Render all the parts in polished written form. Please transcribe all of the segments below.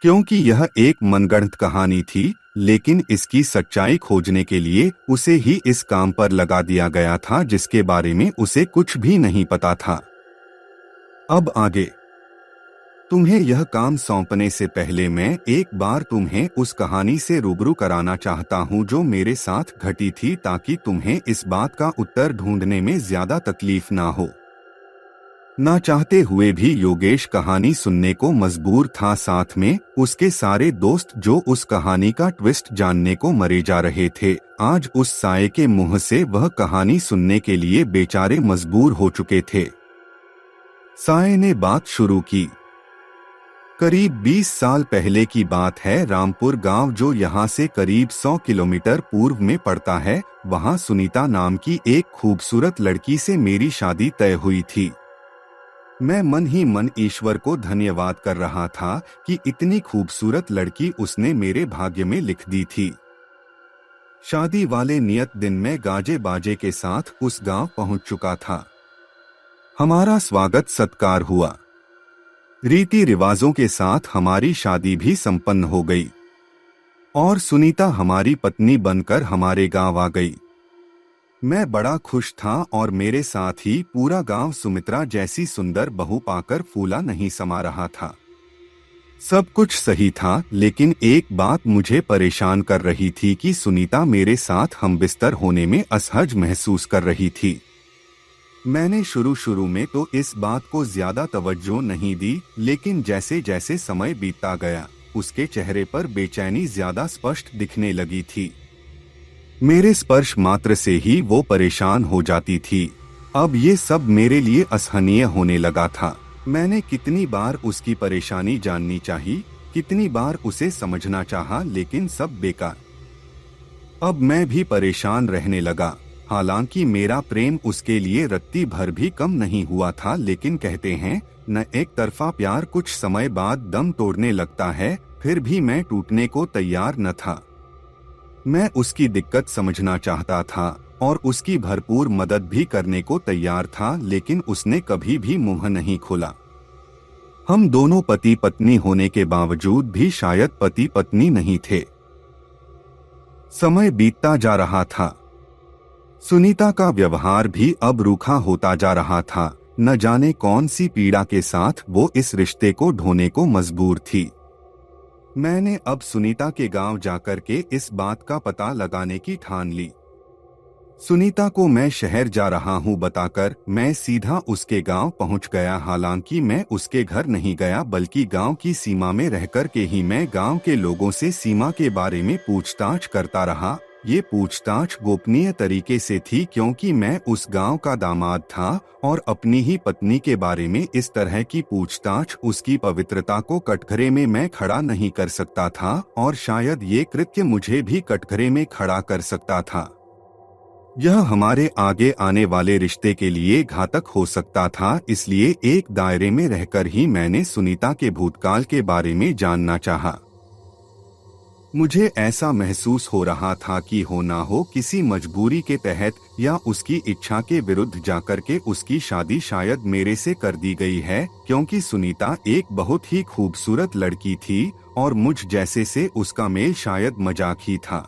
क्योंकि यह एक मनगढ़ंत कहानी थी, लेकिन इसकी सच्चाई खोजने के लिए उसे ही इस काम पर लगा दिया गया था जिसके बारे में उसे कुछ भी नहीं पता था। अब आगे तुम्हें यह काम सौंपने से पहले मैं एक बार तुम्हें उस कहानी से रूबरू कराना चाहता हूं जो मेरे साथ घटी थी, ताकि तुम्हें इस बात का उत्तर ढूंढने में ज्यादा तकलीफ ना हो। ना चाहते हुए भी योगेश कहानी सुनने को मजबूर था, साथ में उसके सारे दोस्त जो उस कहानी का ट्विस्ट जानने को मरे जा रहे थे। आज उस साये के मुंह से वह कहानी सुनने के लिए बेचारे मजबूर हो चुके थे। साये ने बात शुरू की। करीब 20 साल पहले की बात है। रामपुर गांव जो यहाँ से करीब 100 किलोमीटर पूर्व में पड़ता है, वहाँ सुनीता नाम की एक खूबसूरत लड़की से मेरी शादी तय हुई थी। मैं मन ही मन ईश्वर को धन्यवाद कर रहा था कि इतनी खूबसूरत लड़की उसने मेरे भाग्य में लिख दी थी। शादी वाले नियत दिन में गाजे बाजे के साथ उस गांव पहुंच चुका था। हमारा स्वागत सत्कार हुआ। रीति रिवाजों के साथ हमारी शादी भी संपन्न हो गई और सुनीता हमारी पत्नी बनकर हमारे गांव आ गई। मैं बड़ा खुश था और मेरे साथ ही पूरा गांव सुमित्रा जैसी सुंदर बहू पाकर फूला नहीं समा रहा था। सब कुछ सही था, लेकिन एक बात मुझे परेशान कर रही थी कि सुनीता मेरे साथ हमबिस्तर होने में असहज महसूस कर रही थी। मैंने शुरू में तो इस बात को ज्यादा तवज्जो नहीं दी, लेकिन जैसे जैसे समय बीतता गया उसके चेहरे पर बेचैनी ज्यादा स्पष्ट दिखने लगी थी। मेरे स्पर्श मात्र से ही वो परेशान हो जाती थी। अब ये सब मेरे लिए असहनीय होने लगा था। मैंने कितनी बार उसकी परेशानी जाननी चाहिए, कितनी बार उसे समझना चाहा, लेकिन सब बेकार। अब मैं भी परेशान रहने लगा। हालांकि मेरा प्रेम उसके लिए रत्ती भर भी कम नहीं हुआ था, लेकिन कहते हैं न एक तरफा प्यार कुछ समय बाद दम तोड़ने लगता है, फिर भी मैं टूटने को तैयार न था। मैं उसकी दिक्कत समझना चाहता था और उसकी भरपूर मदद भी करने को तैयार था, लेकिन उसने कभी भी मुंह नहीं खोला। हम दोनों पति पत्नी होने के बावजूद भी शायद पति पत्नी नहीं थे। समय बीतता जा रहा था। सुनीता का व्यवहार भी अब रूखा होता जा रहा था। न जाने कौन सी पीड़ा के साथ वो इस रिश्ते को ढोने को मजबूर थी। मैंने अब सुनीता के गांव जाकर के इस बात का पता लगाने की ठान ली। सुनीता को मैं शहर जा रहा हूं बताकर मैं सीधा उसके गांव पहुंच गया। हालांकि मैं उसके घर नहीं गया, बल्कि गांव की सीमा में रहकर के ही मैं गांव के लोगों से सीमा के बारे में पूछताछ करता रहा। ये पूछताछ गोपनीय तरीके से थी, क्योंकि मैं उस गांव का दामाद था और अपनी ही पत्नी के बारे में इस तरह की पूछताछ उसकी पवित्रता को कटघरे में मैं खड़ा नहीं कर सकता था, और शायद ये कृत्य मुझे भी कटघरे में खड़ा कर सकता था। यह हमारे आगे आने वाले रिश्ते के लिए घातक हो सकता था। इसलिए एक दायरे में रहकर ही मैंने सुनीता के भूतकाल के बारे में जानना चाहा। मुझे ऐसा महसूस हो रहा था कि हो ना हो किसी मजबूरी के तहत या उसकी इच्छा के विरुद्ध जाकर के उसकी शादी शायद मेरे से कर दी गई है, क्योंकि सुनीता एक बहुत ही खूबसूरत लड़की थी और मुझ जैसे से उसका मेल शायद मजाक ही था।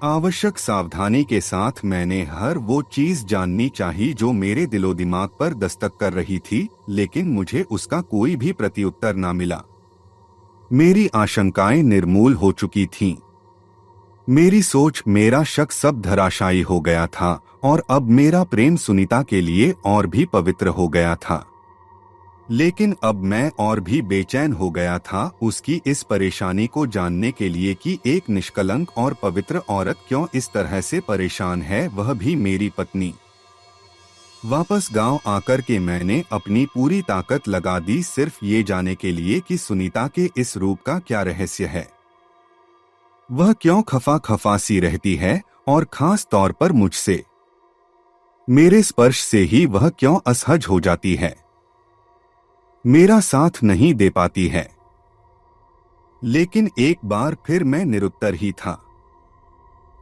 आवश्यक सावधानी के साथ मैंने हर वो चीज जाननी चाहिए जो मेरे दिलो दिमाग पर दस्तक कर रही थी, लेकिन मुझे उसका कोई भी प्रत्युत्तर न मिला। मेरी आशंकाएं निर्मूल हो चुकी थीं। मेरी सोच, मेरा शक सब धराशायी हो गया था और अब मेरा प्रेम सुनीता के लिए और भी पवित्र हो गया था। लेकिन अब मैं और भी बेचैन हो गया था उसकी इस परेशानी को जानने के लिए कि एक निष्कलंक और पवित्र औरत क्यों इस तरह से परेशान है, वह भी मेरी पत्नी। वापस गांव आकर के मैंने अपनी पूरी ताकत लगा दी सिर्फ ये जाने के लिए कि सुनीता के इस रूप का क्या रहस्य है। वह क्यों खफा खफा सी रहती है और खास तौर पर मुझसे। मेरे स्पर्श से ही वह क्यों असहज हो जाती है, मेरा साथ नहीं दे पाती है। लेकिन एक बार फिर मैं निरुत्तर ही था।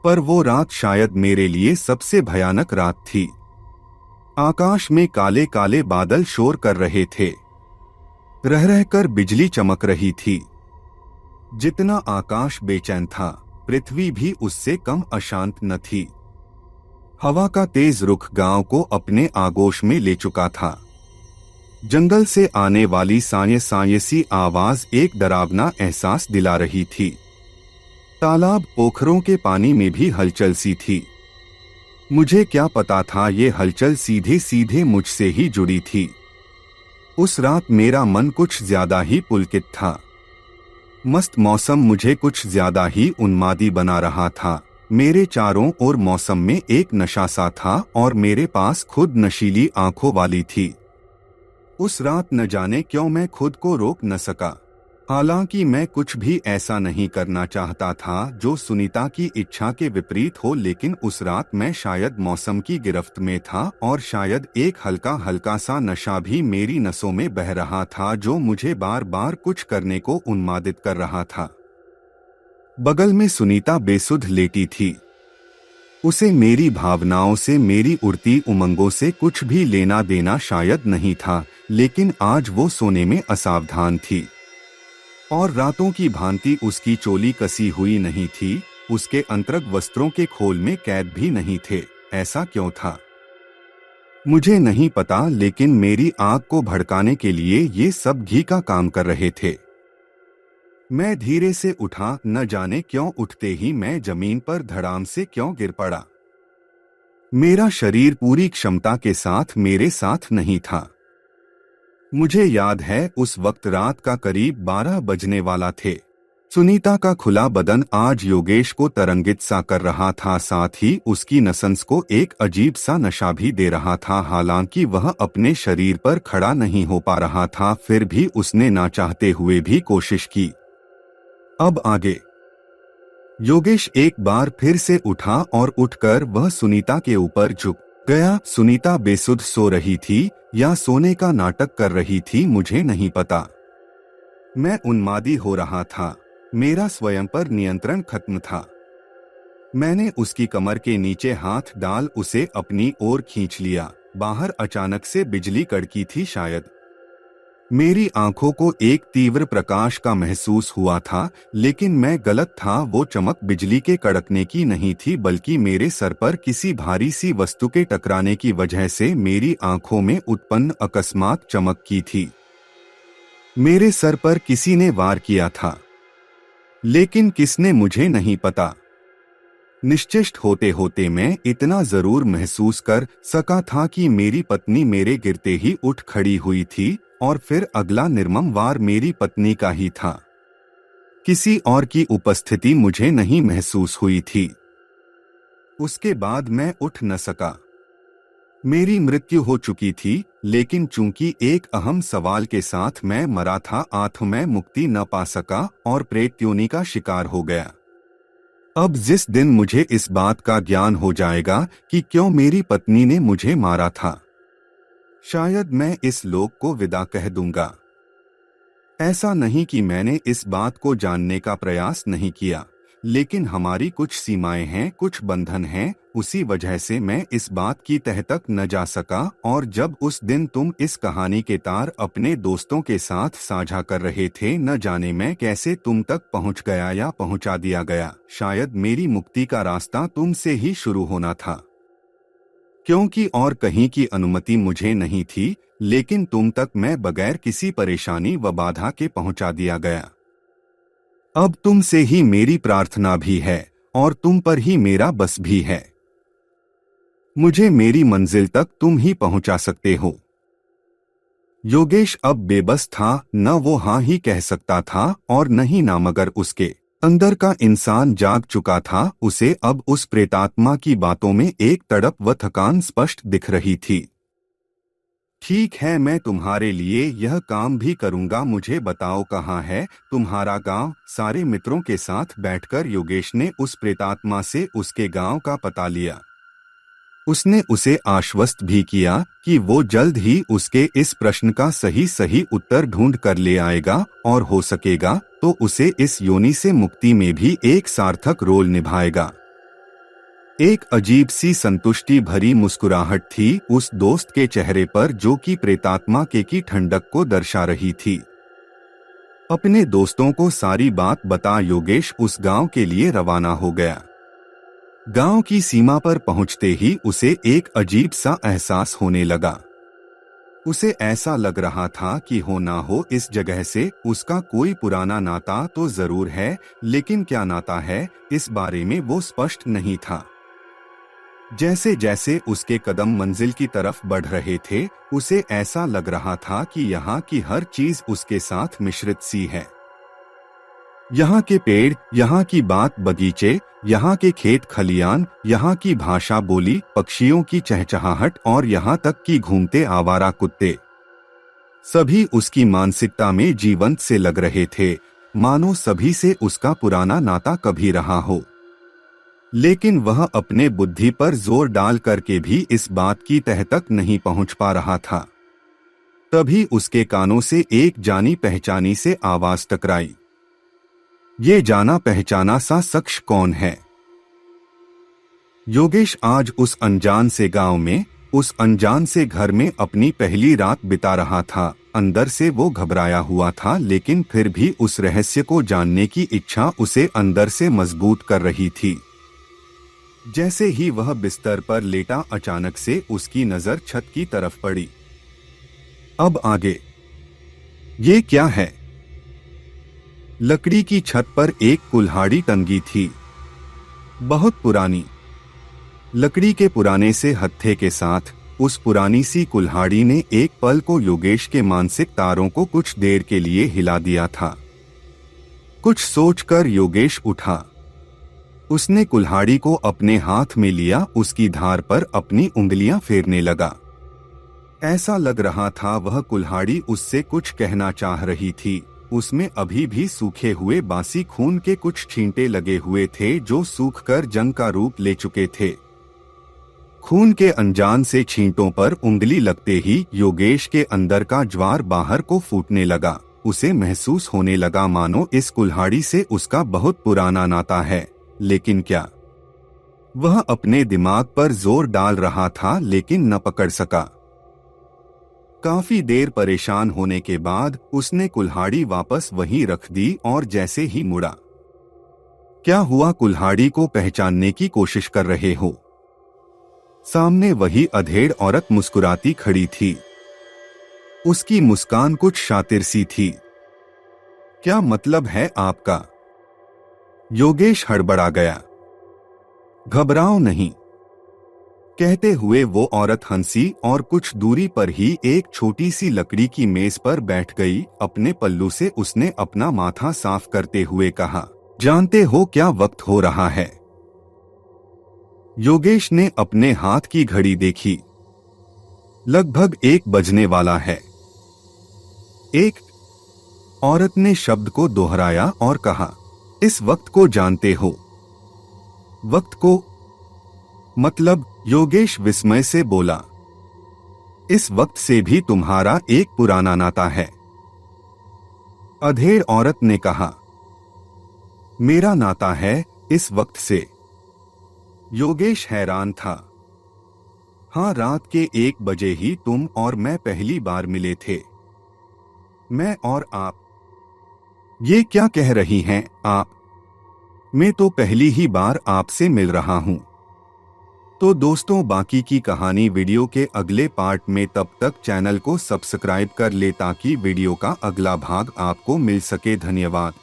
पर वो रात शायद मेरे लिए सबसे भयानक रात थी। आकाश में काले काले बादल शोर कर रहे थे। रह रहकर बिजली चमक रही थी। जितना आकाश बेचैन था, पृथ्वी भी उससे कम अशांत न थी। हवा का तेज रुख गांव को अपने आगोश में ले चुका था। जंगल से आने वाली सायसी आवाज एक डरावना एहसास दिला रही थी। तालाब पोखरों के पानी में भी हलचल सी थी। मुझे क्या पता था ये हलचल सीधे सीधे मुझसे ही जुड़ी थी। उस रात मेरा मन कुछ ज्यादा ही पुलकित था। मस्त मौसम मुझे कुछ ज्यादा ही उन्मादी बना रहा था। मेरे चारों ओर मौसम में एक नशा सा था और मेरे पास खुद नशीली आंखों वाली थी। उस रात न जाने क्यों मैं खुद को रोक न सका। हालांकि मैं कुछ भी ऐसा नहीं करना चाहता था जो सुनीता की इच्छा के विपरीत हो, लेकिन उस रात मैं शायद मौसम की गिरफ्त में था और शायद एक हल्का हल्का सा नशा भी मेरी नसों में बह रहा था जो मुझे बार बार कुछ करने को उन्मादित कर रहा था। बगल में सुनीता बेसुध लेटी थी। उसे मेरी भावनाओं से, मेरी उड़ती उमंगों से कुछ भी लेना देना शायद नहीं था, लेकिन आज वो सोने में असावधान थी और रातों की भांति उसकी चोली कसी हुई नहीं थी। उसके अंतरंग वस्त्रों के खोल में कैद भी नहीं थे। ऐसा क्यों था मुझे नहीं पता, लेकिन मेरी आग को भड़काने के लिए ये सब घी का काम कर रहे थे। मैं धीरे से उठा, न जाने क्यों उठते ही मैं जमीन पर धड़ाम से क्यों गिर पड़ा। मेरा शरीर पूरी क्षमता के साथ मेरे साथ नहीं था। मुझे याद है उस वक्त रात का करीब 12 बजने वाला थे। सुनीता का खुला बदन आज योगेश को तरंगित सा कर रहा था, साथ ही उसकी नसंस को एक अजीब सा नशा भी दे रहा था। हालांकि वह अपने शरीर पर खड़ा नहीं हो पा रहा था, फिर भी उसने ना चाहते हुए भी कोशिश की। अब आगे। योगेश एक बार फिर से उठा और उठकर वह सुनीता के ऊपर झुक गया। सुनीता बेसुध सो रही थी या सोने का नाटक कर रही थी, मुझे नहीं पता। मैं उन्मादी हो रहा था। मेरा स्वयं पर नियंत्रण खत्म था। मैंने उसकी कमर के नीचे हाथ डाल उसे अपनी ओर खींच लिया। बाहर अचानक से बिजली कड़की थी शायद। मेरी आंखों को एक तीव्र प्रकाश का महसूस हुआ था, लेकिन मैं गलत था। वो चमक बिजली के कड़कने की नहीं थी, बल्कि मेरे सर पर किसी भारी सी वस्तु के टकराने की वजह से मेरी आंखों में उत्पन्न अकस्मात चमक की थी। मेरे सर पर किसी ने वार किया था, लेकिन किसने मुझे नहीं पता। निश्चेष्ट होते होते मैं इतना जरूर महसूस कर सका था कि मेरी पत्नी मेरे गिरते ही उठ खड़ी हुई थी और फिर अगला निर्मम वार मेरी पत्नी का ही था। किसी और की उपस्थिति मुझे नहीं महसूस हुई थी। उसके बाद मैं उठ न सका। मेरी मृत्यु हो चुकी थी, लेकिन चूंकि एक अहम सवाल के साथ मैं मरा था, मैं मुक्ति न पा सका और प्रेत योनि का शिकार हो गया। अब जिस दिन मुझे इस बात का ज्ञान हो जाएगा कि क्यों मेरी पत्नी ने मुझे मारा था, शायद मैं इस लोक को विदा कह दूंगा। ऐसा नहीं कि मैंने इस बात को जानने का प्रयास नहीं किया, लेकिन हमारी कुछ सीमाएं हैं, कुछ बंधन हैं। उसी वजह से मैं इस बात की तह तक न जा सका। और जब उस दिन तुम इस कहानी के तार अपने दोस्तों के साथ साझा कर रहे थे, न जाने मैं कैसे तुम तक पहुंच गया या पहुंचा दिया गया। शायद मेरी मुक्ति का रास्ता तुमसे ही शुरू होना था, क्योंकि और कहीं की अनुमति मुझे नहीं थी, लेकिन तुम तक मैं बगैर किसी परेशानी व बाधा के पहुंचा दिया गया। अब तुमसे ही मेरी प्रार्थना भी है और तुम पर ही मेरा बस भी है। मुझे मेरी मंजिल तक तुम ही पहुंचा सकते हो। योगेश अब बेबस था, न वो हाँ ही कह सकता था और न ही ना, मगर उसके अंदर का इंसान जाग चुका था। उसे अब उस प्रेतात्मा की बातों में एक तड़प व थकान स्पष्ट दिख रही थी। ठीक है, मैं तुम्हारे लिए यह काम भी करूंगा। मुझे बताओ कहाँ है तुम्हारा गांव? सारे मित्रों के साथ बैठकर योगेश ने उस प्रेतात्मा से उसके गांव का पता लिया। उसने उसे आश्वस्त भी किया कि वो जल्द ही उसके इस प्रश्न का सही सही उत्तर ढूंढ कर ले आएगा और हो सकेगा तो उसे इस योनि से मुक्ति में भी एक सार्थक रोल निभाएगा। एक अजीब सी संतुष्टि भरी मुस्कुराहट थी उस दोस्त के चेहरे पर, जो कि प्रेतात्मा के की ठंडक को दर्शा रही थी। अपने दोस्तों को सारी बात बता योगेश उस गांव के लिए रवाना हो गया। गांव की सीमा पर पहुंचते ही उसे एक अजीब सा एहसास होने लगा। उसे ऐसा लग रहा था कि हो ना हो इस जगह से उसका कोई पुराना नाता तो जरूर है, लेकिन क्या नाता है इस बारे में वो स्पष्ट नहीं था। जैसे जैसे उसके कदम मंजिल की तरफ बढ़ रहे थे, उसे ऐसा लग रहा था कि यहाँ की हर चीज उसके साथ मिश्रित सी है। यहाँ के पेड़, यहाँ की बात बगीचे, यहाँ के खेत खलियान, यहाँ की भाषा बोली, पक्षियों की चहचहाहट और यहाँ तक कि घूमते आवारा कुत्ते, सभी उसकी मानसिकता में जीवंत से लग रहे थे, मानो सभी से उसका पुराना नाता कभी रहा हो। लेकिन वह अपने बुद्धि पर जोर डाल करके भी इस बात की तह तक नहीं पहुंच पा रहा था। तभी उसके कानों से एक जानी पहचानी से आवाज टकराई। ये जाना पहचाना सा शख्स कौन है? योगेश आज उस अनजान से गांव में, उस अनजान से घर में अपनी पहली रात बिता रहा था। अंदर से वो घबराया हुआ था, लेकिन फिर भी उस रहस्य को जानने की इच्छा उसे अंदर से मजबूत कर रही थी। जैसे ही वह बिस्तर पर लेटा, अचानक से उसकी नजर छत की तरफ पड़ी। अब आगे ये क्या है? लकड़ी की छत पर एक कुल्हाड़ी टंगी थी, बहुत पुरानी। लकड़ी के पुराने से हत्थे के साथ उस पुरानी सी कुल्हाड़ी ने एक पल को योगेश के मानसिक तारों को कुछ देर के लिए हिला दिया था। कुछ सोचकर योगेश उठा। उसने कुल्हाड़ी को अपने हाथ में लिया, उसकी धार पर अपनी उंगलियां फेरने लगा। ऐसा लग रहा था वह कुल्हाड़ी उससे कुछ कहना चाह रही थी। उसमें अभी भी सूखे हुए बासी खून के कुछ छींटे लगे हुए थे, जो सूखकर जंग का रूप ले चुके थे। खून के अनजान से छींटों पर उंगली लगते ही योगेश के अंदर का ज्वार बाहर को फूटने लगा। उसे महसूस होने लगा मानो इस कुल्हाड़ी से उसका बहुत पुराना नाता है। लेकिन क्या? वह अपने दिमाग पर जोर डाल रहा था, लेकिन न पकड़ सका। काफी देर परेशान होने के बाद उसने कुल्हाड़ी वापस वहीं रख दी और जैसे ही मुड़ा, क्या हुआ? कुल्हाड़ी को पहचानने की कोशिश कर रहे हो? सामने वही अधेड़ औरत मुस्कुराती खड़ी थी। उसकी मुस्कान कुछ शातिर सी थी। क्या मतलब है आपका? योगेश हड़बड़ा गया। घबराओ नहीं, कहते हुए वो औरत हंसी और कुछ दूरी पर ही एक छोटी सी लकड़ी की मेज पर बैठ गई। अपने पल्लू से उसने अपना माथा साफ करते हुए कहा, जानते हो क्या वक्त हो रहा है? योगेश ने अपने हाथ की घड़ी देखी। लगभग 1 बजने वाला है। एक औरत ने शब्द को दोहराया और कहा, इस वक्त को जानते हो? वक्त को? मतलब? योगेश विस्मय से बोला, इस वक्त से भी तुम्हारा एक पुराना नाता है। अधेड़ औरत ने कहा, मेरा नाता है इस वक्त से? योगेश हैरान था। हाँ, रात के 1 बजे ही तुम और मैं पहली बार मिले थे। मैं और आप? ये क्या कह रही हैं आप? मैं तो पहली ही बार आपसे मिल रहा हूं। तो दोस्तों, बाकी की कहानी वीडियो के अगले पार्ट में। तब तक चैनल को सब्सक्राइब कर ले ताकि वीडियो का अगला भाग आपको मिल सके। धन्यवाद।